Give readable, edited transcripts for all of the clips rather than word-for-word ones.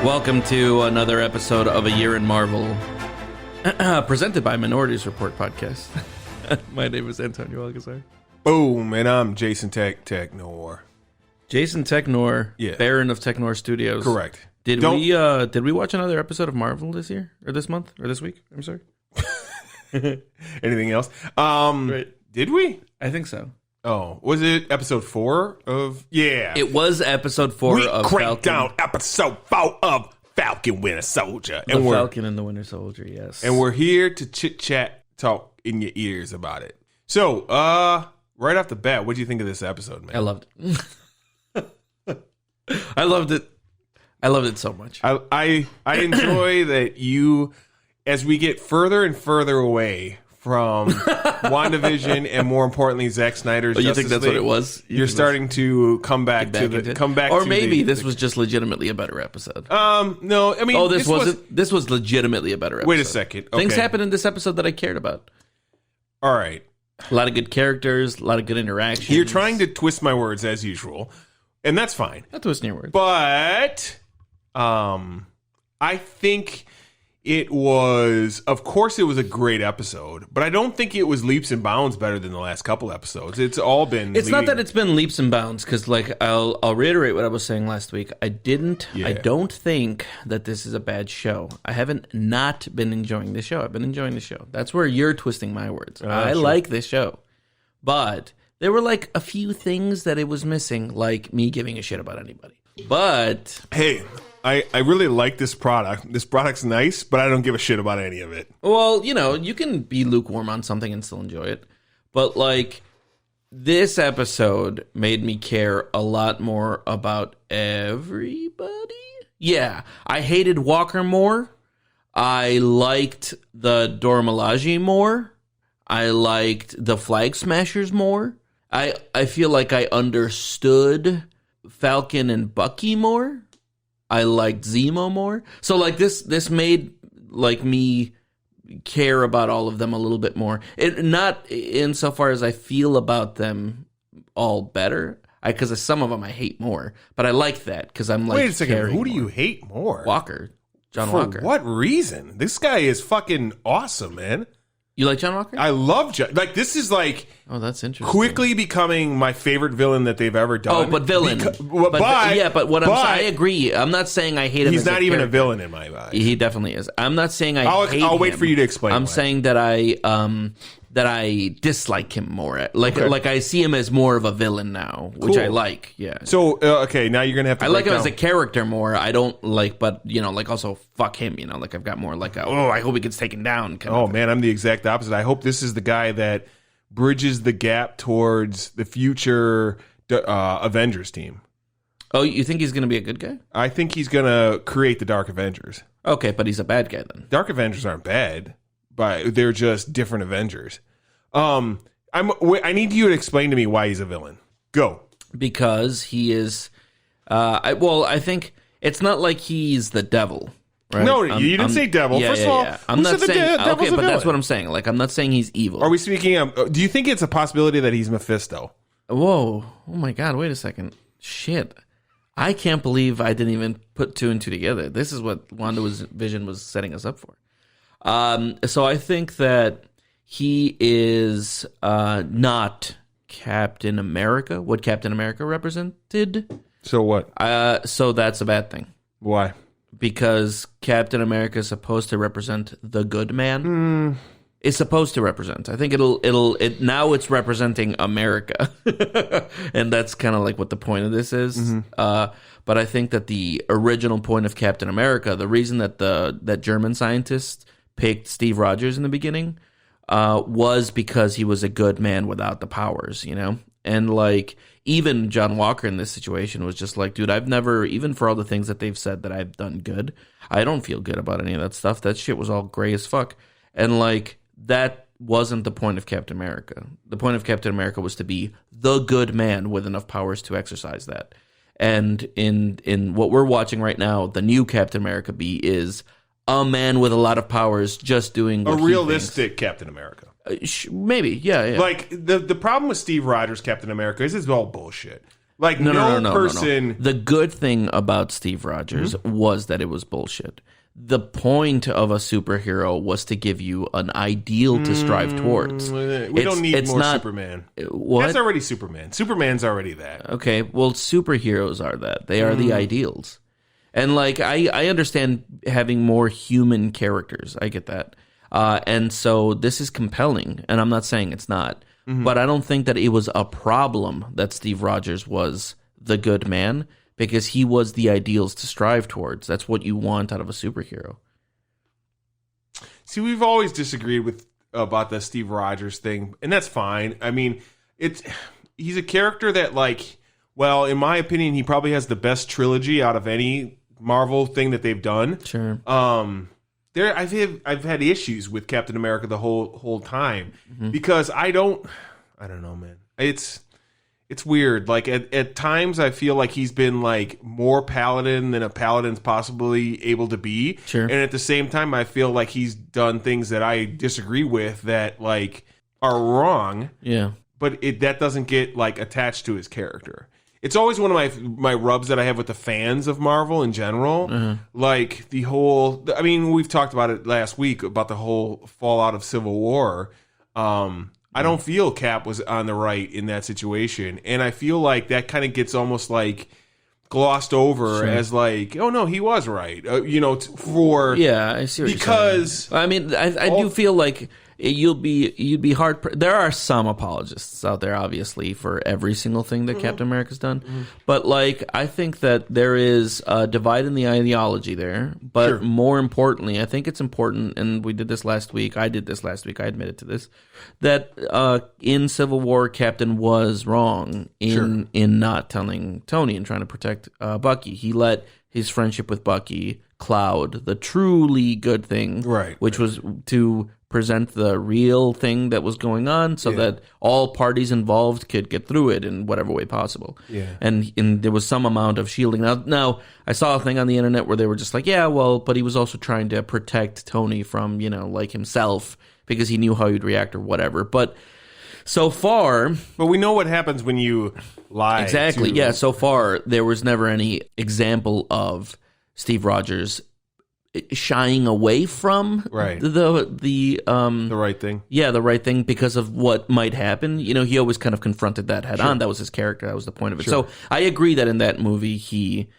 Welcome to another episode of A Year in Marvel, presented by Minorities Report Podcast. My name is Antonio Alcazar. Boom, and I'm Jason Technor. Jason Technor, Yeah. Baron of Technor Studios. Correct. Did we watch another episode of Marvel this year or this month or this week? I'm sorry. Anything else? Right. Did we? I think so. Oh, was it episode 4 of? Yeah. It was episode 4 we of cranked Falcon. down episode 4 of Falcon Winter Soldier. The Falcon and the Winter Soldier, yes. And we're here to chit-chat, talk in your ears about it. So, right off the bat, what do you think of this episode, man? I loved it. I loved it. I loved it so much. I enjoy that you, as we get further and further away from WandaVision and more importantly Zack Snyder's you Justice think that's League, what it was? You're starting to come back to the or maybe this was just legitimately a better episode. No, I mean, this wasn't. This was legitimately a better episode. Wait a second. Okay. Things happened in this episode that I cared about. All right. A lot of good characters, a lot of good interactions. You're trying to twist my words as usual, and that's fine. Not twisting your words. But I think it was, of course, it was a great episode, but I don't think it was leaps and bounds better than the last couple episodes. It's all been. It's not that it's been leaps and bounds, because like I'll reiterate what I was saying last week. I don't think that this is a bad show. I haven't not been enjoying the show. I've been enjoying the show. That's where you're twisting my words. I like this show, but there were like a few things that it was missing, like me giving a shit about anybody. But hey, I really like this product. This product's nice, but I don't give a shit about any of it. well, you can be lukewarm on something and still enjoy it. But like this episode made me care a lot more about everybody. Yeah, I hated Walker more. I liked the Dora Milaje more. I liked the Flag Smashers more. I feel like I understood Falcon and Bucky more. I liked Zemo more. So like this made like me care about all of them a little bit more. It not insofar as I feel about them all better. Because some of them I hate more, but I like that because I'm like. Wait a second. Who do more. you hate more? Walker, John For Walker. what reason? This guy is fucking awesome, man. You like John Walker? I love John. Like, this is like Oh, that's interesting. quickly becoming my favorite villain that they've ever done. Oh, but villain. I agree. I'm not saying I hate him. He's as a not even a character. villain in my eyes. He definitely is. I'm not saying I'll hate wait him. for you to explain I'm why. saying that I dislike him more. Like Okay. like I see him as more of a villain now, which Cool. I like. Yeah. So, okay, now you're going to have to I like break him as a down- character more. I don't like, but like also fuck him. Like I've got more like I hope he gets taken down. Kind Oh, of man, I'm the exact opposite. I hope this is the guy that bridges the gap towards the future Avengers team. Oh, you think he's gonna be a good guy? I think he's going to create the Dark Avengers. Okay, but he's a bad guy then. Dark Avengers aren't bad, but they're just different Avengers. I need you to explain to me why he's a villain. Go. Because he is. I think it's not like he's the devil. Right? No, you didn't say devil. Yeah, First yeah, of all, yeah. I'm who not said the saying. devil's Okay, a but that's villain? what I'm saying. Like, I'm not saying he's evil. Are we speaking of, do you think it's a possibility that he's Mephisto? Whoa! Oh my God! Wait a second. Shit! I can't believe I didn't even put 2 and 2 together. This is what WandaVision was setting us up for. So I think that he is not Captain America. What Captain America represented. So what? So that's a bad thing. Why? Because Captain America is supposed to represent the good man. It's supposed to represent. I think now it's representing America, and that's kind of like what the point of this is. Mm-hmm. But I think that the original point of Captain America, the reason that that German scientist picked Steve Rogers in the beginning, was because he was a good man without the powers, and like. Even John Walker in this situation was just like, dude, I've never, even for all the things that they've said that I've done good, I don't feel good about any of that stuff. That shit was all gray as fuck. And like, that wasn't the point of Captain America. The point of Captain America was to be the good man with enough powers to exercise that. And in what we're watching right now, the new Captain America is a man with a lot of powers just doing what a realistic Captain America. Maybe, yeah. Like, the problem with Steve Rogers' Captain America is it's all bullshit. Like, No. person... The good thing about Steve Rogers was that it was bullshit. The point of a superhero was to give you an ideal to strive towards. We don't need more Superman. What? That's already Superman. Superman's already that. Okay, well, superheroes are that. They are the ideals. And, like, I understand having more human characters. I get that. And so this is compelling, and I'm not saying it's not. But I don't think that it was a problem that Steve Rogers was the good man, because he was the ideals to strive towards. That's what you want out of a superhero. See, we've always disagreed about the Steve Rogers thing, and that's fine. I mean, he's a character that, like, well, in my opinion, he probably has the best trilogy out of any Marvel thing that they've done. Sure. I've had issues with Captain America the whole time because I don't know, man. It's weird. Like at times I feel like he's been like more paladin than a paladin's possibly able to be. Sure. And at the same time I feel like he's done things that I disagree with that like are wrong. Yeah. But that doesn't get like attached to his character. It's always one of my rubs that I have with the fans of Marvel in general. Like the whole, I mean, we've talked about it last week about the whole fallout of Civil War. I don't feel Cap was on the right in that situation. And I feel like that kind of gets almost like glossed over as like, oh no, he was right. Yeah, I see what because you're saying. I mean, I do feel like you'd be hard. There are some apologists out there, obviously, for every single thing that Captain America's done. But like, I think that there is a divide in the ideology there. But more importantly, I think it's important, and we did this last week. I did this last week. I admitted to this, that in Civil War, Captain was wrong in not telling Tony and trying to protect Bucky. He let his friendship with Bucky cloud the truly good thing, which was to present the real thing that was going on so that all parties involved could get through it in whatever way possible. Yeah. And there was some amount of shielding. Now, I saw a thing on the internet where they were just like, yeah, well, but he was also trying to protect Tony from, like himself because he knew how he'd react or whatever. But so far... But we know what happens when you lie. Exactly, yeah. So far, there was never any example of Steve Rogers shying away from the right thing. Yeah, the right thing because of what might happen. He always kind of confronted that head on. That was his character. That was the point of it. So I agree that in that movie he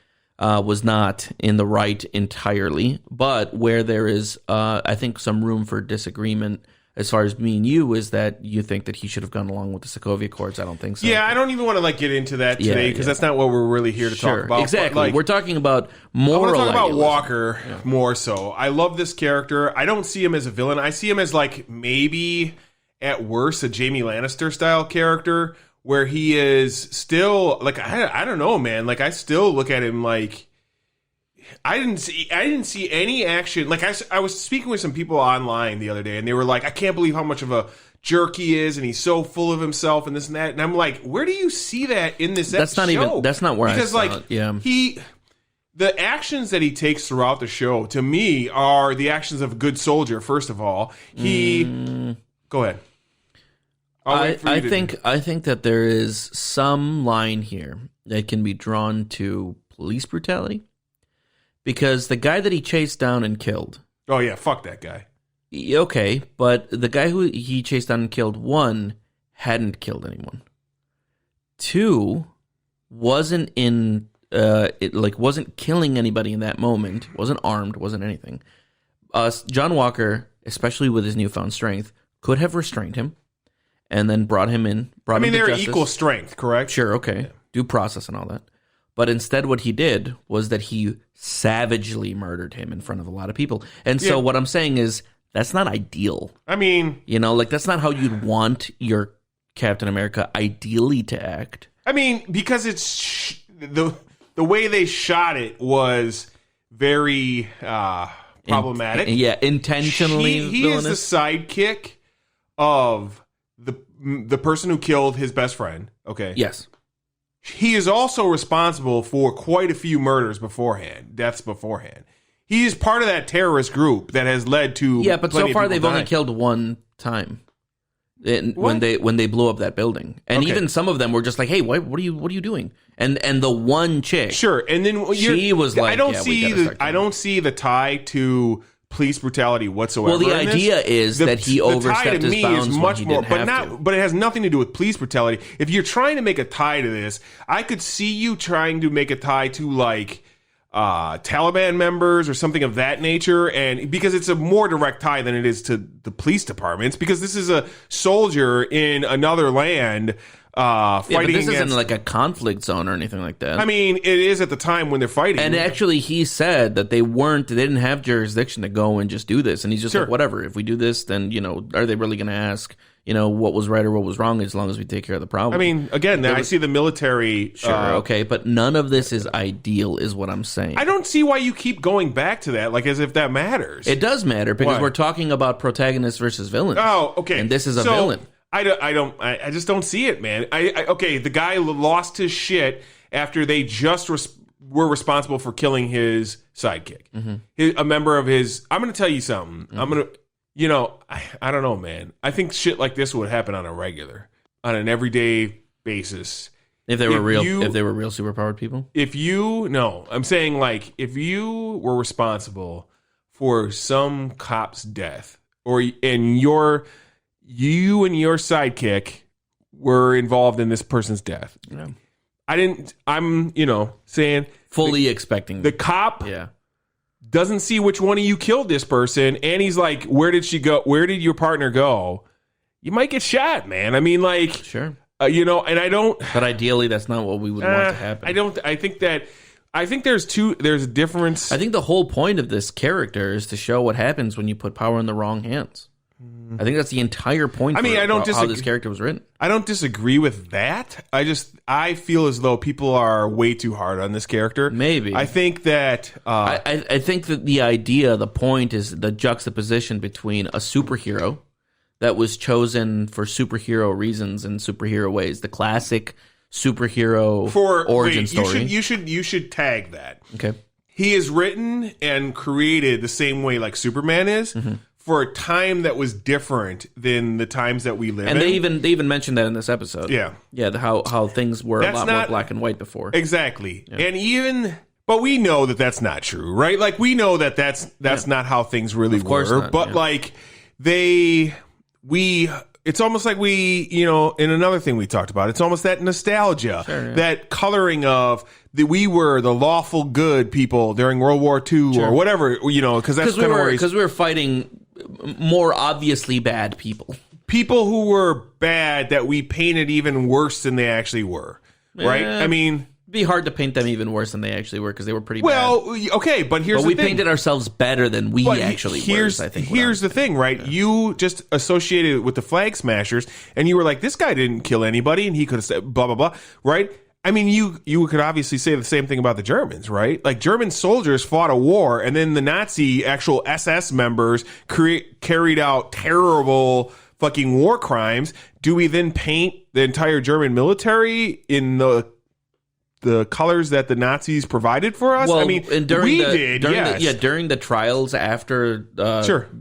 was not in the right entirely. But where there is, I think, some room for disagreement as far as me and you is that you think that he should have gone along with the Sokovia Accords. I don't think so. Yeah, I don't even want to get into that today because that's not what we're really here to talk about. Exactly. We're talking about moral. I want to talk about idealism. Walker more so. I love this character. I don't see him as a villain. I see him as like maybe at worst a Jaime Lannister style character where he is still like I don't know, man. Like I still look at him like I didn't see any action. Like I was speaking with some people online the other day, and they were like, "I can't believe how much of a jerk he is, and he's so full of himself, and this and that." And I'm like, "Where do you see that in this?" That's not show? even. That's not where because I saw it. Yeah. The actions that he takes throughout the show, to me, are the actions of a good soldier. First of all, go ahead. I think that there is some line here that can be drawn to police brutality. Because the guy that he chased down and killed... Oh, yeah, fuck that guy. Okay, but the guy who he chased down and killed, 1, hadn't killed anyone. 2, wasn't wasn't killing anybody in that moment, wasn't armed, wasn't anything. John Walker, especially with his newfound strength, could have restrained him and then brought him in. They're equal strength, correct? Sure, okay. Yeah. Due process and all that. But instead what he did was that he savagely murdered him in front of a lot of people. And so what I'm saying is that's not ideal. I mean... that's not how you'd want your Captain America ideally to act. I mean, because it's... The way they shot it was very problematic. Intentionally He is the sidekick of the person who killed his best friend. Okay. Yes. He is also responsible for quite a few murders deaths beforehand. He is part of that terrorist group that has led to... Yeah, but so far they've only killed one time. when they blew up that building, and even some of them were just like, "Hey, what are you doing?" And the one chick, sure, and then she was like, I don't see the tie to police brutality whatsoever. Well, the idea is that he overstepped his bounds is much more, but it has nothing to do with police brutality. If you're trying to make a tie to this, I could see you trying to make a tie to like Taliban members or something of that nature, and because it's a more direct tie than it is to the police departments, because this is a soldier in another land fighting but this against, isn't like a conflict zone or anything like that. I mean, it is at the time when they're fighting. And actually, he said that they didn't have jurisdiction to go and just do this, and he's just like, whatever. If we do this, then are they really going to ask? What was right or what was wrong, as long as we take care of the problem. I mean, again, I see the military. Sure, okay, but none of this is ideal, is what I'm saying. I don't see why you keep going back to that, like as if that matters. It does matter, because we're talking about protagonists versus villains. Oh, okay. And this is a villain. I just don't see it, man. Okay, the guy lost his shit after they just were responsible for killing his sidekick. A member of his. I'm going to tell you something. I'm going to. I don't know, man. I think shit like this would happen on an everyday basis. If they were real superpowered people? I'm saying like if you were responsible for some cop's death, you and your sidekick were involved in this person's death. Yeah. I'm saying fully expecting the cop. Yeah. Doesn't see which one of you killed this person, and he's like, where did she go? Where did your partner go? You might get shot, man. I mean, like, sure. And I don't. But ideally, that's not what we would want to happen. I think there's a difference. I think the whole point of this character is to show what happens when you put power in the wrong hands. I think that's the entire point. I mean, how this character was written. I don't disagree with that. I feel as though people are way too hard on this character. Maybe. I think that I think that the point is the juxtaposition between a superhero that was chosen for superhero reasons and superhero ways, the classic superhero origin story. You should tag that. Okay. He is written and created the same way like Superman is. Mm-hmm. For a time that was different than the times that we live in. And they even mentioned that in this episode. Yeah. Yeah, how things were a lot more black and white before. Exactly. Yeah. But we know that that's not true, right? Like, we know that that's not how things really were. Of course not, but, like, it's almost like in another thing we talked about, it's almost that nostalgia, that coloring of we were the lawful good people during World War II or whatever, because that's kind of where because we were fighting more obviously bad people. People who were bad that we painted even worse than they actually were, right? I mean, it'd be hard to paint them even worse than they actually were because they were pretty bad. Well, okay, but here's the thing. But we painted ourselves better than we actually were, I think. Here's the thing, right? Yeah. You just associated it with the Flag Smashers, and you were like, this guy didn't kill anybody, and he could have said blah, blah, blah, right? I mean, you could obviously say the same thing about the Germans, right? Like, German soldiers fought a war, and then the Nazi actual SS members carried out terrible fucking war crimes. Do we then paint the entire German military in the colors that the Nazis provided for us? Well, I mean, during the trials after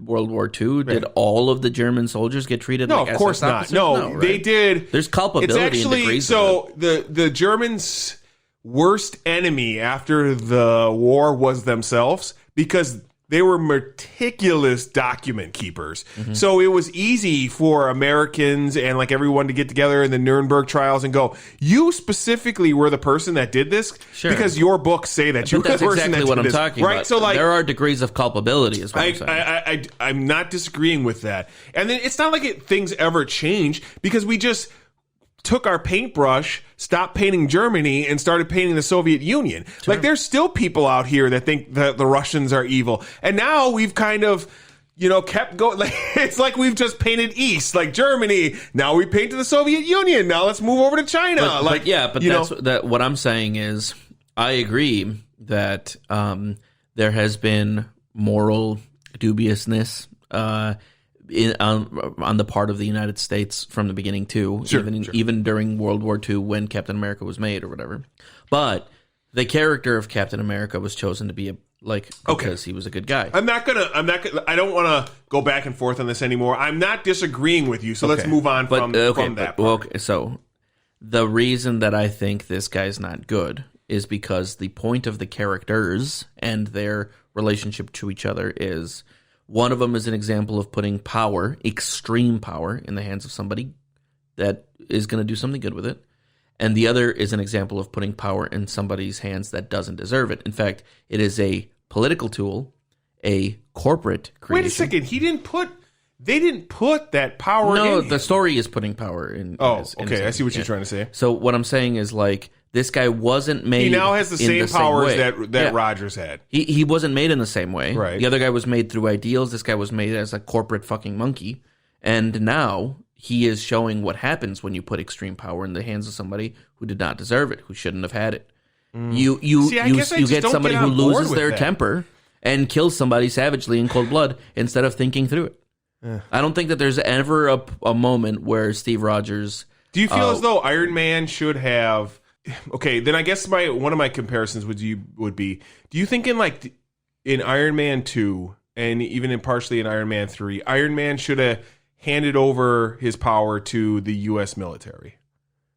World War II, did all of the German soldiers get treated like SS officers? No, of course not. No, right? They did. There's culpability in degrees. So the Germans' worst enemy after the war was themselves, because they were meticulous document keepers. Mm-hmm. So it was easy for Americans and like everyone to get together in the Nuremberg trials and go, you specifically were the person that did this because your books say that you were the person that did this. That's exactly what I'm talking about. So like, there are degrees of culpability is what I'm saying. I'm not disagreeing with that. And then it's not like things ever change, because we just took our paintbrush, stopped painting Germany, and started painting the Soviet Union. Sure. Like, there's still people out here that think that the Russians are evil. And now we've kind of, kept going. Like, it's like we've just painted East, like Germany. Now we paint to the Soviet Union. Now let's move over to China. But what I'm saying is, I agree that there has been moral dubiousness on the part of the United States from the beginning too, even during World War II when Captain America was made or whatever. But the character of Captain America was chosen to be because he was a good guy. I don't want to go back and forth on this anymore. I'm not disagreeing with you, so let's move on from that part. Okay, so the reason that I think this guy's not good is because the point of the characters and their relationship to each other is one of them is an example of putting power, extreme power, in the hands of somebody that is going to do something good with it. And the other is an example of putting power in somebody's hands that doesn't deserve it. In fact, it is a political tool, a corporate creation. Wait a second. They didn't put that power in. No, the story is putting power in. Okay. I see what you're trying to say. So what I'm saying is, like, this guy wasn't made. He now has the same powers that that Rogers had. He wasn't made in the same way. Right. The other guy was made through ideals. This guy was made as a corporate fucking monkey. And now he is showing what happens when you put extreme power in the hands of somebody who did not deserve it, who shouldn't have had it. You get somebody who loses their temper and kills somebody savagely in cold blood instead of thinking through it. I don't think that there's ever a moment where Steve Rogers. Do you feel as though Iron Man should have? Okay, then I guess one of my comparisons would be: do you think in Iron Man 2 and even partially in Iron Man 3, Iron Man should have handed over his power to the U.S. military?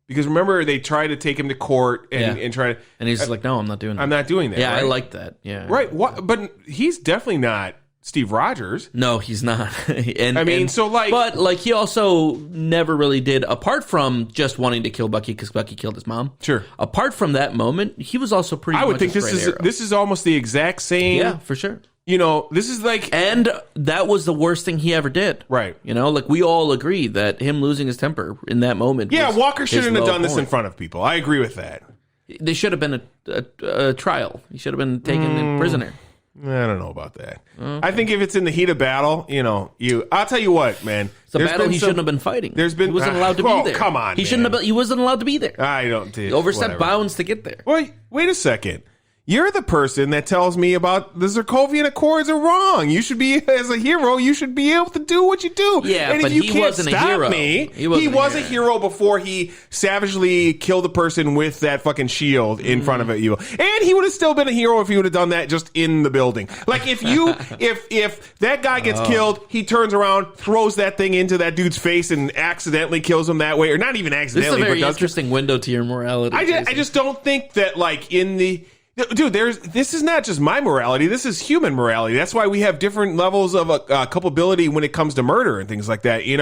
Because remember, they tried to take him to court and try to, and he's like, "No, I'm not doing that. I'm not doing that." Yeah, right? I like that. Yeah, right. What? But he's definitely not Steve Rogers. No, he's not. But he also never really did, apart from just wanting to kill Bucky because Bucky killed his mom. Sure. Apart from that moment, he was also pretty. I would think this is almost the exact same. Yeah, for sure. This is like, and that was the worst thing he ever did. Right. We all agree that him losing his temper in that moment. Yeah, Walker shouldn't have done this in front of people. I agree with that. They should have been a trial. He should have been taken in prisoner. I don't know about that. Okay. I think if it's in the heat of battle, I'll tell you what, man. It's a battle he shouldn't have been fighting. He wasn't allowed to be there. Come on, He wasn't allowed to be there. I don't. He overstepped bounds to get there. Wait a second. You're the person that tells me about the Sokovian Accords are wrong. You should be, as a hero, you should be able to do what you do. Yeah, and but if you he can't wasn't stop a hero. Me, he was a hero before he savagely killed a person with that fucking shield in front of an evil. And he would have still been a hero if he would have done that just in the building. Like if that guy gets killed, he turns around, throws that thing into that dude's face, and accidentally kills him that way, or not even accidentally. This is a very interesting window to your morality. I just don't think that in the. Dude, this is not just my morality. This is human morality. That's why we have different levels of culpability when it comes to murder and things like that in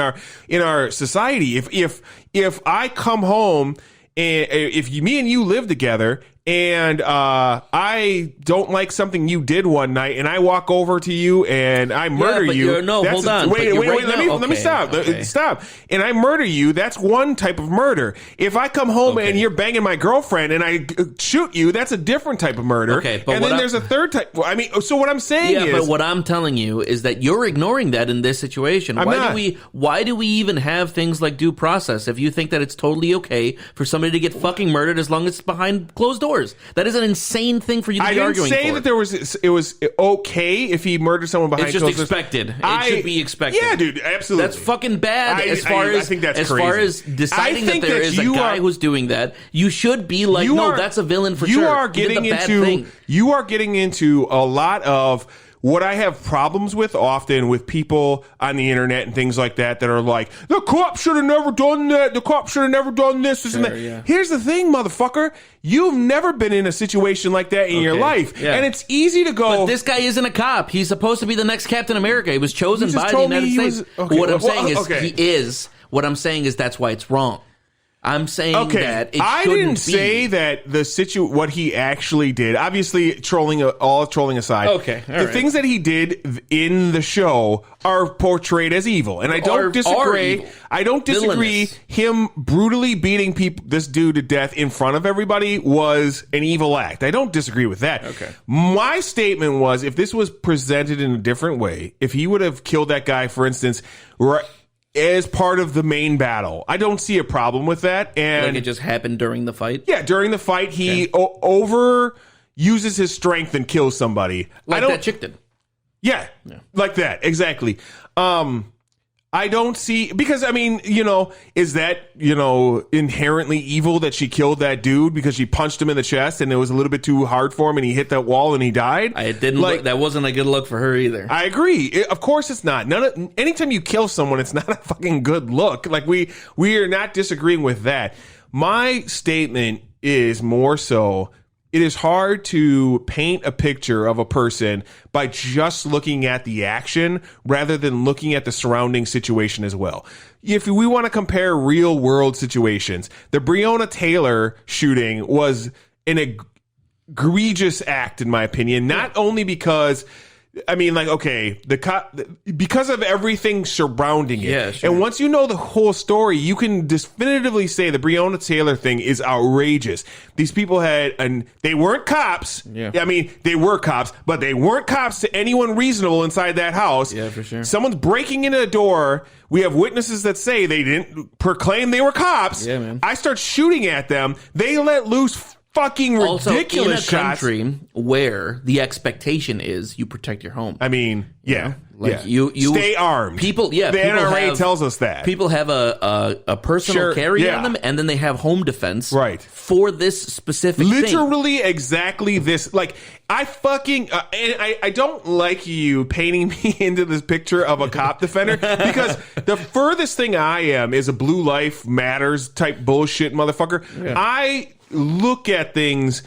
our society. If I come home and if me and you live together and I don't like something you did one night, and I walk over to you and I murder you. No, hold on. Wait. Let me stop. Okay. Stop. And I murder you. That's one type of murder. If I come home and you're banging my girlfriend and I shoot you, that's a different type of murder. Okay, but and then there's a third type. So what I'm saying is, but what I'm telling you is that you're ignoring that in this situation. Why do we even have things like due process if you think that it's totally okay for somebody to get fucking murdered as long as it's behind closed doors? That is an insane thing for you to be arguing for. I didn't say that it was okay if he murdered someone behind closed doors. It's just expected. It should be expected. Yeah, dude, absolutely. That's fucking bad. I think that's crazy. As far as deciding that there is a guy who's doing that, you should be like, no, that's a villain for sure. You are getting into a lot of what I have problems with often with people on the internet and things like that are like, the cop should have never done that. The cop should have never done this and that. Yeah. Here's the thing, motherfucker. You've never been in a situation like that in your life. Yeah. And it's easy to go. But this guy isn't a cop. He's supposed to be the next Captain America. He was chosen by the United States. What I'm saying is he is. What I'm saying is that's why it's wrong. I'm saying that it I didn't say that what he actually did. Obviously, all trolling aside. Okay, the things that he did in the show are portrayed as evil, and I don't disagree. I don't disagree. Villainous. Him brutally beating this dude to death in front of everybody was an evil act. I don't disagree with that. Okay. My statement was, if this was presented in a different way, if he would have killed that guy, for instance, as part of the main battle, I don't see a problem with that. And like it just happened during the fight? Yeah, during the fight, he uses his strength and kills somebody. Like that chick did. Yeah, like that, exactly. I don't see, because I mean, is that, inherently evil that she killed that dude because she punched him in the chest and it was a little bit too hard for him and he hit that wall and he died? It didn't look, that wasn't a good look for her either. I agree. Of course it's not. Anytime you kill someone, it's not a fucking good look. Like we are not disagreeing with that. My statement is more so, it is hard to paint a picture of a person by just looking at the action rather than looking at the surrounding situation as well. If we want to compare real world situations, the Breonna Taylor shooting was an egregious act, in my opinion, not only because, because of everything surrounding it. Yeah, sure. And once you know the whole story, you can definitively say the Breonna Taylor thing is outrageous. These people and they weren't cops. Yeah. I mean, they were cops, but they weren't cops to anyone reasonable inside that house. Yeah, for sure. Someone's breaking into a door. We have witnesses that say they didn't proclaim they were cops. Yeah, man. I start shooting at them. They let loose fucking ridiculous also, in a shots. country where the expectation is you protect your home. I mean, yeah. You stay armed. The NRA tells us that. People have a personal carry on them, and then they have home defense for this specific literally thing. Exactly this. Like, I fucking and I don't like you painting me into this picture of a cop defender, because the furthest thing I am is a blue life matters type bullshit motherfucker. Yeah. I look at things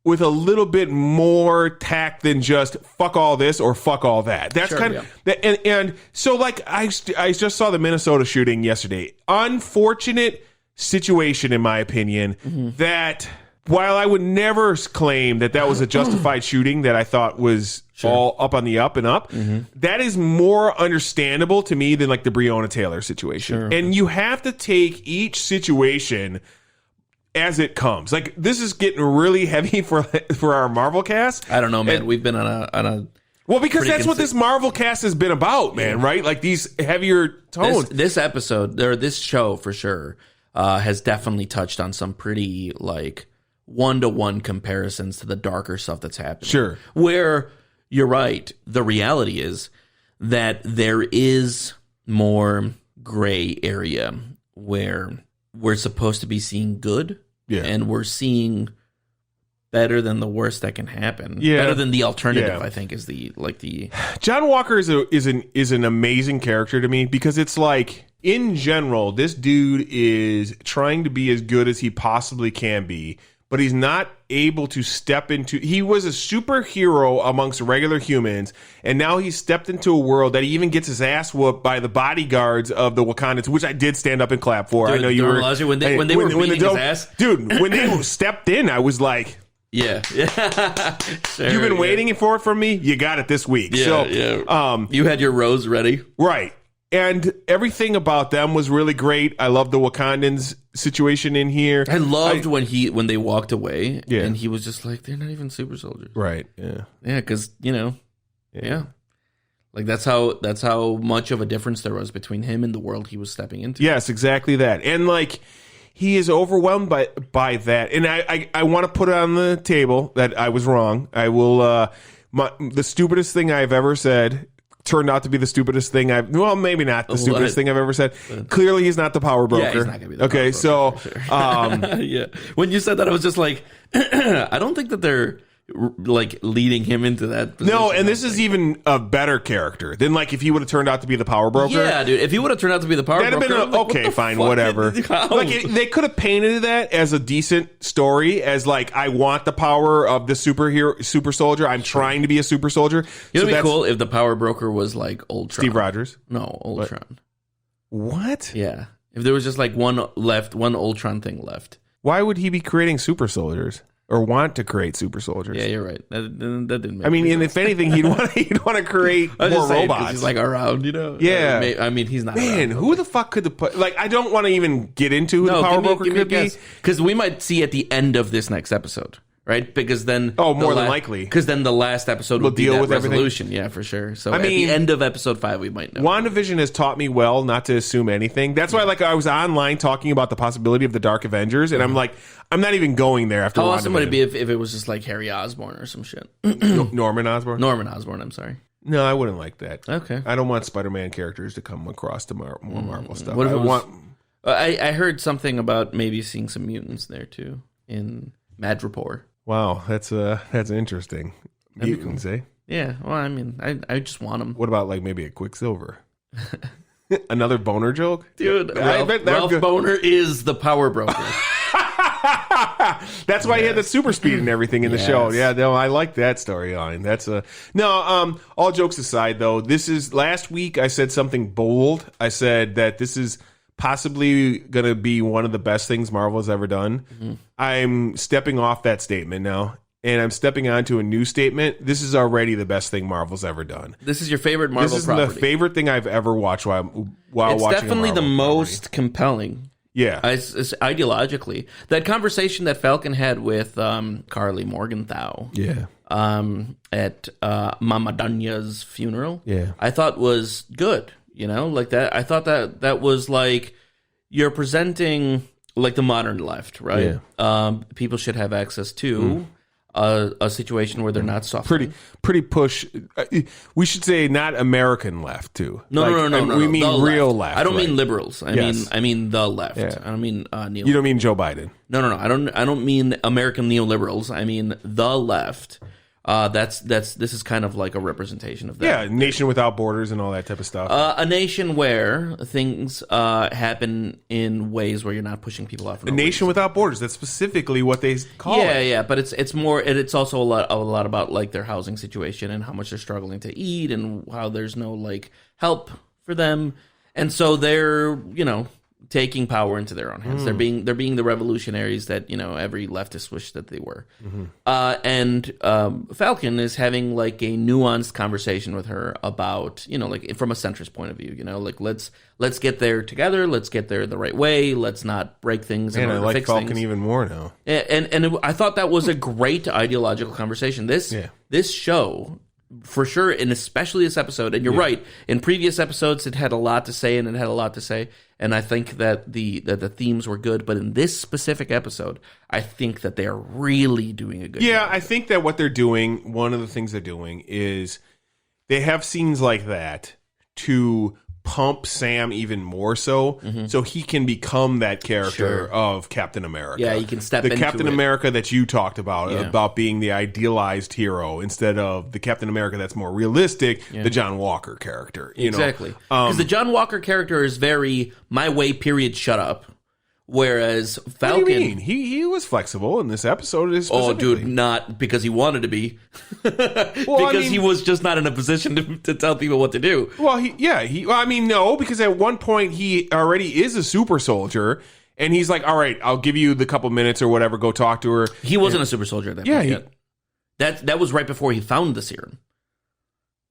with a little bit more tact than just fuck all this or fuck all that. That's and so, like, I just saw the Minnesota shooting yesterday. Unfortunate situation, in my opinion, that while I would never claim that was a justified shooting that I thought was all up on the up and up, that is more understandable to me than like the Breonna Taylor situation. And you have to take each situation as it comes. Like, this is getting really heavy for our Marvel cast. I don't know, man. We've been on a well, because that's what this Marvel cast has been about, man. Right? Like, these heavier tones. This episode, or this show for sure, has definitely touched on some pretty like 1-to-1 comparisons to the darker stuff that's happening. Sure. Where you're right. The reality is that there is more gray area where we're supposed to be seeing good, and we're seeing better than the worst that can happen. Better than the alternative, I think, is the John Walker is an amazing character to me, because it's like, in general, this dude is trying to be as good as he possibly can be, but he's not able to step into... He was a superhero amongst regular humans, and now he's stepped into a world that he even gets his ass whooped by the bodyguards of the Wakandans, which I did stand up and clap for. Dude, I know you were... When they were beating his ass? Dude, when they stepped in, I was like... Yeah. Sure, you've been waiting for it from me? You got it this week. You had your rose ready. Right. And everything about them was really great. I love the Wakandans situation in here. I loved when they walked away, and he was just like, they're not even super soldiers. Right. Yeah. Yeah, because, like, that's how much of a difference there was between him and the world he was stepping into. Yes, exactly that. And, like, he is overwhelmed by that. And I want to put it on the table that I was wrong. I will, the stupidest thing I've ever said turned out to be the stupidest thing maybe not the stupidest thing I've ever said. Clearly, he's not the power broker. Yeah, he's not going to be the power broker. So, yeah. When you said that, I was just like, I don't think that they're like leading him into that position. No, and this is even a better character than like if he would have turned out to be the power broker. Yeah, dude. If he would have turned out to be the power broker, that'd have been okay, fine, whatever. Like they could have painted that as a decent story, as like, I want the power of the super soldier. I'm trying to be a super soldier. It'd be cool if the power broker was like Ultron. Steve Rogers. No, Ultron. What? Yeah. If there was just like one Ultron thing left. Why would he be creating super soldiers? Or want to create super soldiers? Yeah, you're right. That didn't make and if anything, he'd want to create more robots. He's like around, Yeah. He's not. Man, who the fuck could I don't want to even get into who the power broker could be, because we might see at the end of this next episode, right? Because then, more than likely, because then the last episode will deal with resolution. Everything. Yeah, for sure. So at the end of episode 5, we might know. WandaVision has taught me well not to assume anything. That's why, I was online talking about the possibility of the Dark Avengers, and I'm like, I'm not even going there after. How awesome would it be if it was just like Harry Osborn or some shit? Norman Osborn. Norman Osborn. I'm sorry. No, I wouldn't like that. Okay. I don't want Spider-Man characters to come across to more Marvel stuff. What if I it was- want. I heard something about maybe seeing some mutants there too in Madripoor. Wow, that's interesting. Mutants, eh? Yeah, well, I mean, I just want them. What about like maybe a Quicksilver? Another boner joke? Dude, I bet they're Ralph good. Boner is the power broker. That's why he had the super speed and everything in the show. Yeah, no, I like that storyline. That's a no. All jokes aside, though, this is last week. I said something bold. I said that this is possibly going to be one of the best things Marvel has ever done. Mm-hmm. I'm stepping off that statement now, and I'm stepping onto a new statement. This is already the best thing Marvel's ever done. This is your favorite Marvel This is property. the favorite thing I've ever watched while It's watching. definitely the Marvel most compelling. Yeah. It's ideologically. That conversation that Falcon had with Carly Morgenthau Yeah. at Mama Danya's funeral, Yeah. I thought was good. You know, like that. I thought that was like you're presenting like the modern left, right? Yeah. People should have access to a situation where they're not suffering. Pretty push. We should say not American left too. No. We mean the real left. I don't right? mean liberals. I mean the left. Yeah. I don't mean neo. You don't mean Joe Biden. No. I don't mean American neoliberals. I mean the left. This is kind of like a representation of that. Yeah, nation without borders and all that type of stuff. A nation where things happen in ways where you're not pushing people off. A nation without borders. That's specifically what they call it. Yeah, but it's more. It's also a lot about like their housing situation and how much they're struggling to eat and how there's no like help for them, and so they're taking power into their own hands. They're being the revolutionaries that every leftist wished that they were. And Falcon is having like a nuanced conversation with her about like from a centrist point of view. Like let's get there together. Let's get there the right way. Let's not break things. And I in order to like fix Falcon things. even more now. I thought that was a great ideological conversation. This show. For sure, and especially this episode, and you're right. In previous episodes, it had a lot to say, and I think that the themes were good. But in this specific episode, I think that they are really doing a good job. Yeah, I think that what they're doing, one of the things they're doing is they have scenes like that to pump Sam even more so he can become that character of Captain America. Yeah, he can step into the Captain it. America that you talked about being the idealized hero instead of the Captain America that's more realistic, the John Walker character. Exactly. Because the John Walker character is very my way, period, shut up. Whereas Falcon... What do you mean? He was flexible in this episode. Oh, dude, not because he wanted to be. He was just not in a position to tell people what to do. Well, no, because at one point he already is a super soldier, and he's like, all right, I'll give you the couple minutes or whatever, go talk to her. He wasn't a super soldier at that point yet. That was right before he found the serum.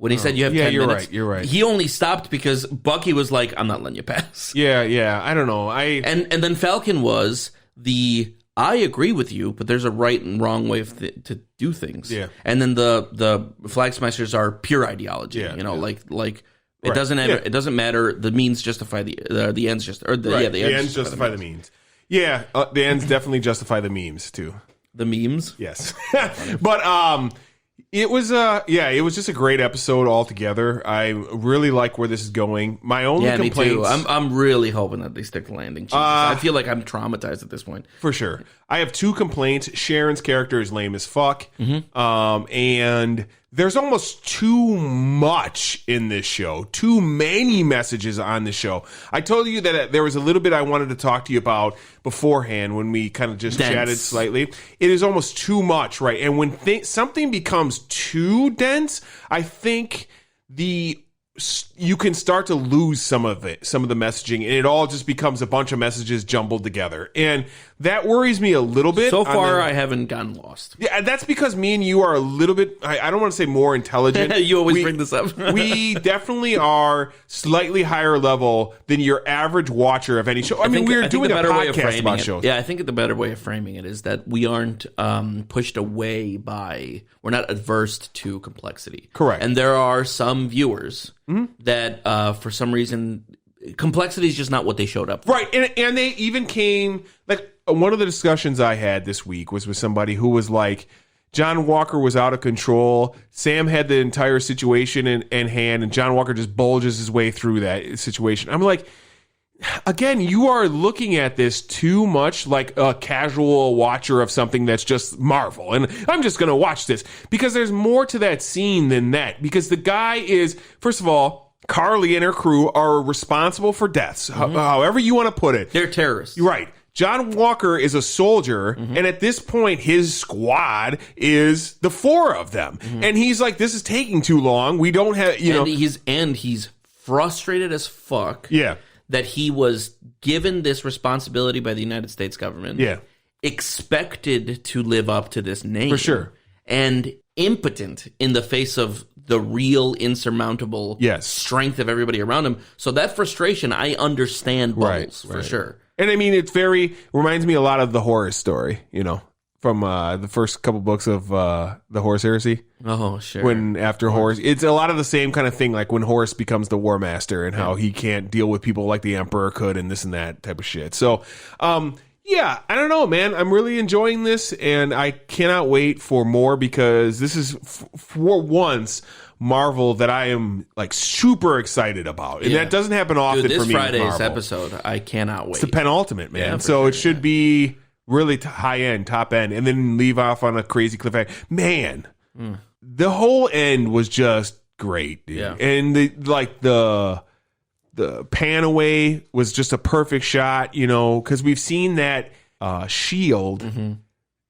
When he said you have 10 minutes. You're right. He only stopped because Bucky was like, I'm not letting you pass. Yeah, I don't know. And then Falcon was I agree with you, but there's a right and wrong way to do things. Yeah. And then the Flag Smashers are pure ideology. Like it doesn't matter. The means justify the ends the ends justify the means. Yeah, the ends definitely justify the memes too. The memes? Yes. But it was just a great episode altogether. I really like where this is going. My only complaints, me too. I'm really hoping that they stick the landing. I feel like I'm traumatized at this point. For sure. I have two complaints. Sharon's character is lame as fuck. And there's almost too much in this show. Too many messages on this show. I told you that there was a little bit I wanted to talk to you about beforehand when we kind of just chatted slightly. It is almost too much, right? And when something becomes too dense, I think you can start to lose some of the messaging, and it all just becomes a bunch of messages jumbled together. And that worries me a little bit. So far, I haven't gotten lost. Yeah, that's because me and you are a little bit, I don't want to say more intelligent. You always bring this up. We definitely are slightly higher level than your average watcher of any show. I mean, we're doing a podcast about shows. Yeah, I think the better way of framing it is that we aren't pushed away we're not adverse to complexity. Correct. And there are some viewers that for some reason complexity is just not what they showed up for. Right. And they even came, like, one of the discussions I had this week was with somebody who was like, John Walker was out of control. Sam had the entire situation in hand, and John Walker just bulges his way through that situation. I'm like, again, you are looking at this too much like a casual watcher of something that's just Marvel. And I'm just going to watch this because there's more to that scene than that. Because the guy is, first of all, Carly and her crew are responsible for deaths, however you want to put it. They're terrorists. Right. John Walker is a soldier, and at this point, his squad is the 4 of them. And he's like, this is taking too long. We don't have, he's frustrated as fuck. Yeah. That he was given this responsibility by the United States government. Yeah. Expected to live up to this name. For sure. And impotent in the face of the real insurmountable strength of everybody around him. So that frustration, I understand Bubbles for sure. And I mean, reminds me a lot of the Horus story, from the first couple books of the Horus Heresy. Oh, sure. When after Horus, it's a lot of the same kind of thing, like when Horus becomes the War Master and how he can't deal with people like the Emperor could and this and that type of shit. So, I don't know, man. I'm really enjoying this, and I cannot wait for more because this is, for once, Marvel that I am like super excited about, and that doesn't happen often. Dude, for me. This Friday's with Marvel. Episode, I cannot wait. It's the penultimate, man. So it should be really high end, top end, and then leave off on a crazy cliffhanger. Man, the whole end was just great, dude. Yeah. And the pan away was just a perfect shot, because we've seen that shield.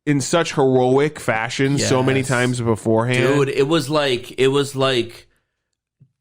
In such heroic fashion so many times beforehand. Dude, it was like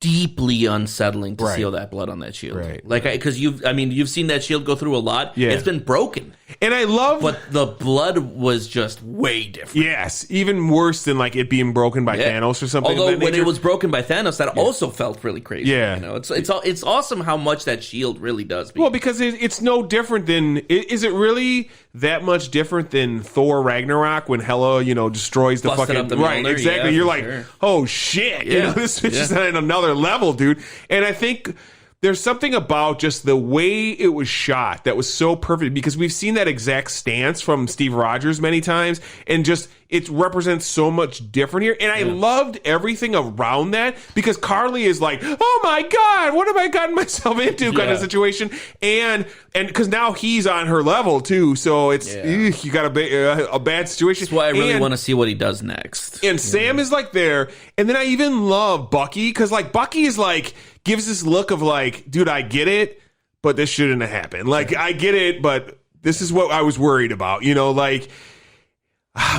deeply unsettling to see all that blood on that shield. Right. Like, because you've seen that shield go through a lot. Yeah. It's been broken. And I love... But the blood was just way different. Yes. Even worse than like it being broken by Thanos or something. Although when it was broken by Thanos, that also felt really crazy. Yeah. It's awesome how much that shield really does. Well, because it's no different than... Is it really that much different than Thor Ragnarok when Hela, destroys the Busted fucking... up the right, Mjolnir? exactly. Yeah, You're for like, sure. oh shit. This bitch is at another level, dude. And I think... There's something about just the way it was shot that was so perfect because we've seen that exact stance from Steve Rogers many times, and just it represents so much different here. And I loved everything around that because Carly is like, oh my God, what have I gotten myself into kind of situation. And because now he's on her level too. So it's, you got a bad situation. That's why I really want to see what he does next. And Sam is like there. And then I even love Bucky because like Bucky is like, gives this look of like, dude, I get it, but this shouldn't have happened. Like, I get it, but this is what I was worried about. Like,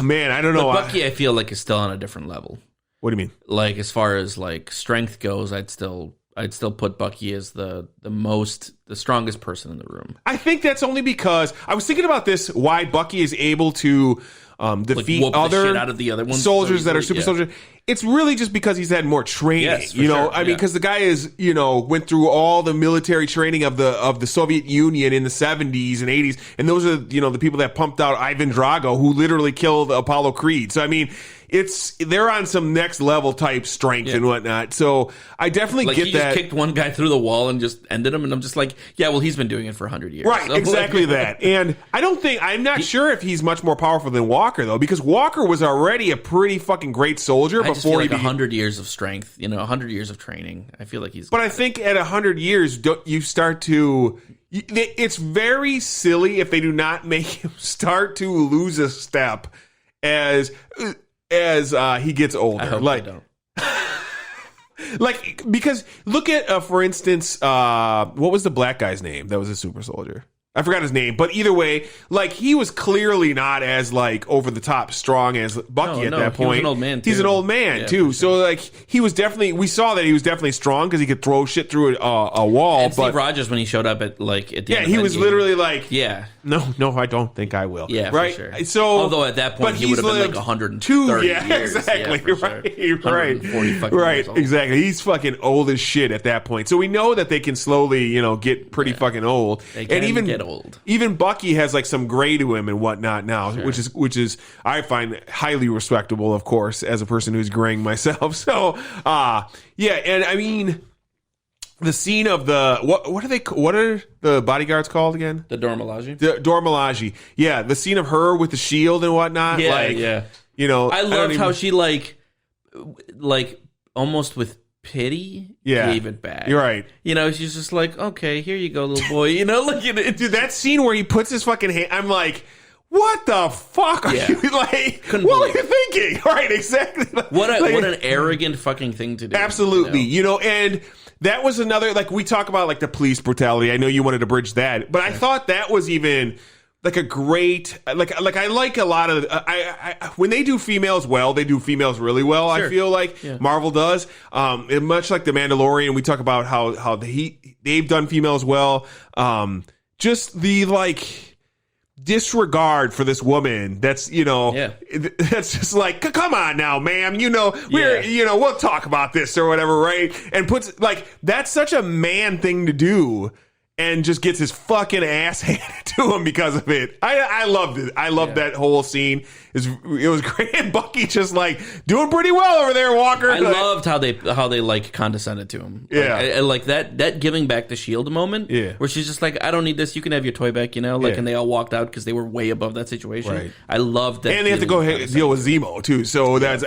man, I don't know. But Bucky, I feel like, is still on a different level. What do you mean? Like, as far as like strength goes, I'd still put Bucky as the strongest person in the room. I think that's only because I was thinking about this, why Bucky is able to defeat like other shit out of the other ones soldiers that are super soldiers. It's really just because he's had more training, Yes, for sure. sure. Because the guy is, went through all the military training of the Soviet Union in the 70s and 80s, and those are, the people that pumped out Ivan Drago, who literally killed Apollo Creed. So I mean, they're on some next level type strength and whatnot. So I definitely get he that. Just kicked one guy through the wall and just ended him, and I'm just like, yeah, well, he's been doing it for 100 years. Right, so, exactly that. And I'm not sure if he's much more powerful than Walker, though, because Walker was already a pretty fucking great soldier I just feel like he 100 years of strength, 100 years of training. I feel like he's... But I think at 100 years, you start to... It's very silly if they do not make him start to lose a step as he gets older. I hope they don't. Like, because look at, for instance, what was the black guy's name that was a super soldier? I forgot his name, but either way, like, he was clearly not as like over the top strong as Bucky at that point. He's an old man too. He's an old man too. So like, he was definitely, we saw that he was definitely strong because he could throw shit through a wall. And Steve Rogers, when he showed up at the end of he was Endgame, literally like, yeah, no, I don't think I will. Yeah, right. For sure. So, although at that point he would have been like 130 years. Exactly. Yeah, right. Right. Exactly. He's fucking old as shit at that point. So we know that they can slowly, get pretty fucking old. They can get old. Even Bucky has like some gray to him and whatnot now, which is I find highly respectable, of course, as a person who's graying myself. So, and I mean, the scene of what are the bodyguards called again? The Dora Milaje. The Dora Milaje. Yeah, the scene of her with the shield and whatnot. I loved how she like almost with pity gave it back. You're right. She's just like, okay, here you go, little boy. Dude, that scene where he puts his fucking hand, I'm like, what the fuck are you like? What are you thinking? Right, exactly. What an arrogant fucking thing to do. Absolutely. And that was another, like, we talk about like the police brutality. I know you wanted to bridge that, but I thought that was even like a great, like I like a lot of, I when they do females well, they do females really well. Sure. I feel like Marvel does. And much like the Mandalorian, we talk about how they've done females well. Just the like disregard for this woman that's that's just like, come on now, ma'am, we'll talk about this or whatever, right? And puts like, that's such a man thing to do, and just gets his fucking ass handed to him because of it. I loved it. I loved that whole scene. It was great. And Bucky just like doing pretty well over there, Walker. I loved how they like condescended to him. Yeah. Like that giving back the shield moment. Yeah. Where she's just like, I don't need this. You can have your toy back, and they all walked out because they were way above that situation. Right. I loved that. And they have to go deal with Zemo too. So that's,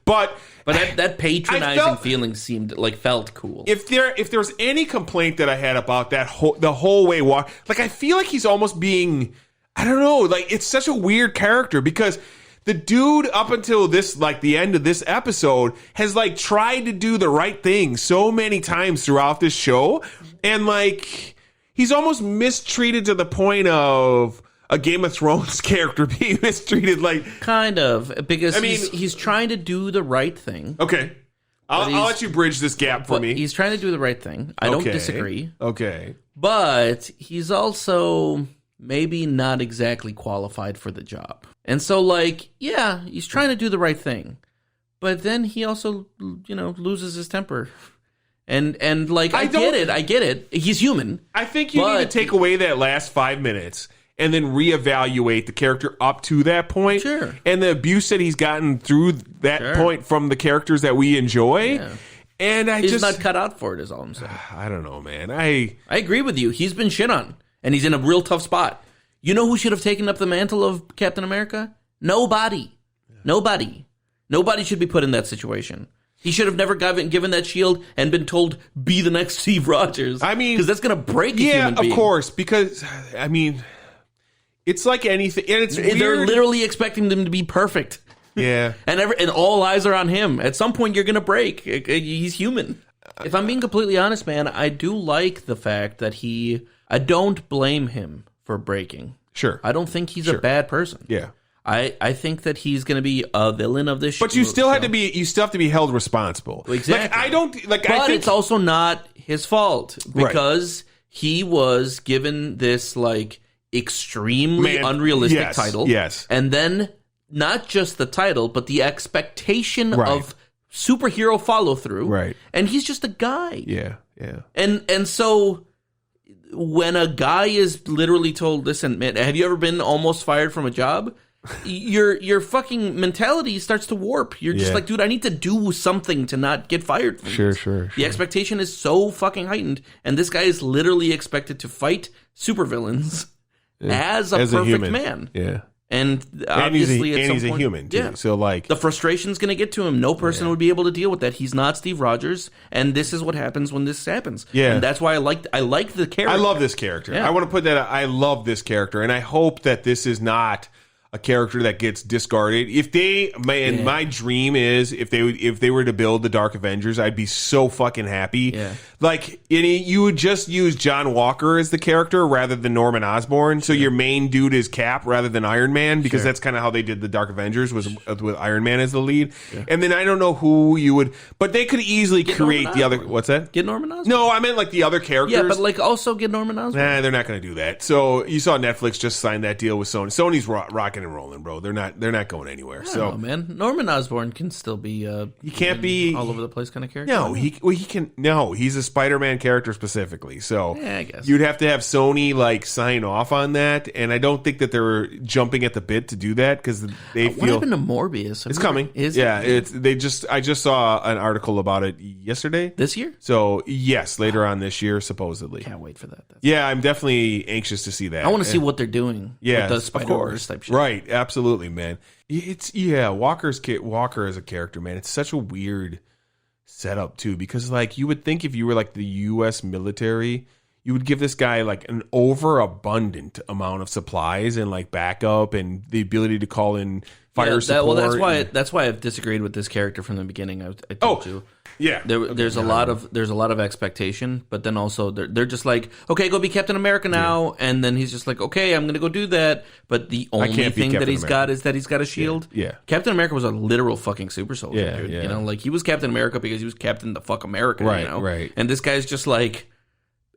but that patronizing feeling felt cool. If there's any complaint that I had about the whole way walk, like I feel like he's almost being, I don't know, like it's such a weird character because the dude up until this, like the end of this episode, has like tried to do the right thing so many times throughout this show, and like he's almost mistreated to the point of a Game of Thrones character being mistreated, like kind of, because he's trying to do the right thing. Okay, I'll let you bridge this gap for me. He's trying to do the right thing. I don't disagree. Okay, but he's also maybe not exactly qualified for the job, and so like he's trying to do the right thing, but then he also loses his temper. And like I get it. He's human. I think you need to take away that last 5 minutes and then reevaluate the character up to that point. Sure. And the abuse that he's gotten through that point from the characters that we enjoy. Yeah. And he's not cut out for it, is all I'm saying. I don't know, man. I agree with you. He's been shit on, and he's in a real tough spot. You know who should have taken up the mantle of Captain America? Nobody. Yeah. Nobody should be put in that situation. He should have never given that shield and been told, be the next Steve Rogers. Because that's going to break a human being. Yeah, of course. Because, it's like anything, and it's weird. They're literally expecting them to be perfect. Yeah. and all eyes are on him. At some point, you're going to break. He's human. If I'm being completely honest, man, I do like the fact that I don't blame him for breaking. Sure. I don't think he's a bad person. Yeah. I think that he's going to be a villain of this show. But you still have to be held responsible. Exactly. But I think it's also not his fault, because he was given this like extremely unrealistic title. Yes. And then not just the title, but the expectation of superhero follow through. Right. And he's just a guy. Yeah. Yeah. And so when a guy is literally told, listen, man, have you ever been almost fired from a job? Your fucking mentality starts to warp. You're just like, dude, I need to do something to not get fired from this. Sure. The expectation is so fucking heightened, and this guy is literally expected to fight supervillains as a perfect human man. Yeah. And obviously he's a human too. Yeah. So like the frustration's going to get to him. No person would be able to deal with that. He's not Steve Rogers, and this is what happens when this happens. Yeah. And that's why I like the character. I love this character. Yeah. I want to put that I love this character, and I hope that this is not a character that gets discarded. My dream is if they were to build the Dark Avengers, I'd be so fucking happy. Yeah. Like you would just use John Walker as the character rather than Norman Osborn. So your main dude is Cap rather than Iron Man, because that's kind of how they did the Dark Avengers, was with Iron Man as the lead. Yeah. And then I don't know who you would, but they could easily create the other. What's that? Get Norman Osborn? No, I meant like the other characters. Yeah, but like also get Norman Osborn. Nah, they're not going to do that. So you saw Netflix just signed that deal with Sony. Sony's rocking and rolling, bro. They're not going anywhere. So man, Norman Osborn can still be he can't be all over the place kind of character. No, he can. No, he's Spider-Man character specifically. So Yeah, I guess. you'd have to have Sony like sign off on that, and I don't think that they're jumping at the bit to do that because they What feel happened to Morbius? it's coming. I just saw an article about it yesterday. This year? So yes, later on this year, supposedly. Can't wait for that. Yeah, I'm definitely anxious to see that. I want to see what they're doing Yeah, with the Spider-Verse type shit. Right, absolutely, man. Walker as a character, man. It's such a weird setup too, because like you would think if you were like the U.S. military, you would give this guy like an overabundant amount of supplies and like backup and the ability to call in fire support. That's why I've disagreed with this character from the beginning. I told you. Yeah, there's a lot of expectation, but then also they're just like, okay, go be Captain America now, and then he's just like, okay, I'm gonna go do that. But the only thing that he's got is that he's got a shield. Yeah. Captain America was a literal fucking super soldier, dude. Yeah. You know, like he was Captain America because he was Captain the fuck America, Right, you know? right. And this guy's just like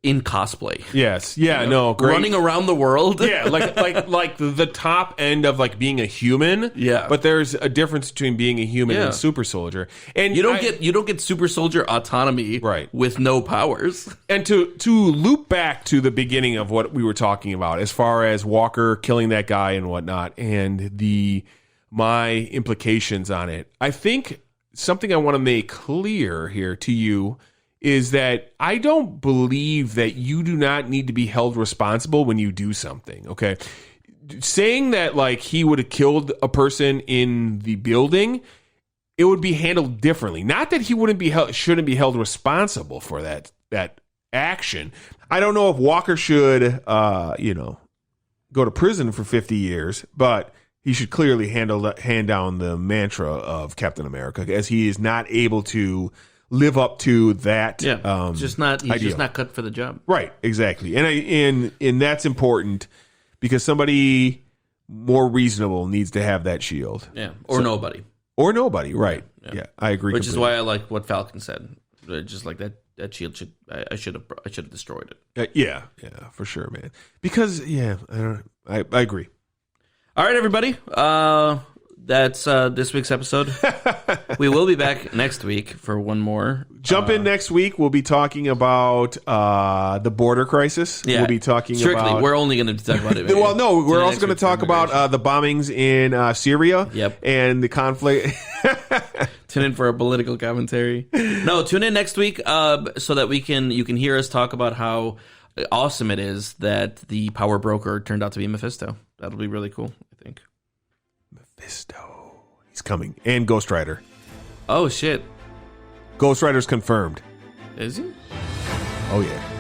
in cosplay. Yes, yeah, no, great. Running around the world. Yeah, like the top end of like being a human. Yeah. But there's a difference between being a human Yeah. and a super soldier. And You don't get super soldier autonomy Right. with no powers. And to loop back to the beginning of what we were talking about, as far as Walker killing that guy and whatnot, and my implications on it, I think something I want to make clear here to you is that I don't believe that you do not need to be held responsible when you do something. Okay, saying that like he would have killed a person in the building, it would be handled differently. Not that he shouldn't be held responsible for that action. I don't know if Walker should, go to prison for 50 years, but he should clearly hand down the mantra of Captain America, as he is not able to live up to that. Yeah, he's just not cut for the job. Right, exactly, and that's important because somebody more reasonable needs to have that shield. Yeah, or nobody. Or nobody, right? Yeah, I agree. Which is why I like what Falcon said. Just like that shield I should have destroyed it. Yeah, for sure, man. Because I agree. All right, everybody. That's this week's episode. We will be back next week for one more. Jump in next week. We'll be talking about the border crisis. Yeah, we'll be talking strictly. About... We're only going to talk about it. Well, no, we're also going to talk about the bombings in Syria. Yep. And the conflict. Tune in for a political commentary. No, tune in next week so that you can hear us talk about how awesome it is that the power broker turned out to be Mephisto. That'll be really cool, I think. Mephisto. He's coming. And Ghost Rider. Oh, shit. Ghost Rider's confirmed. Is he? Oh, yeah.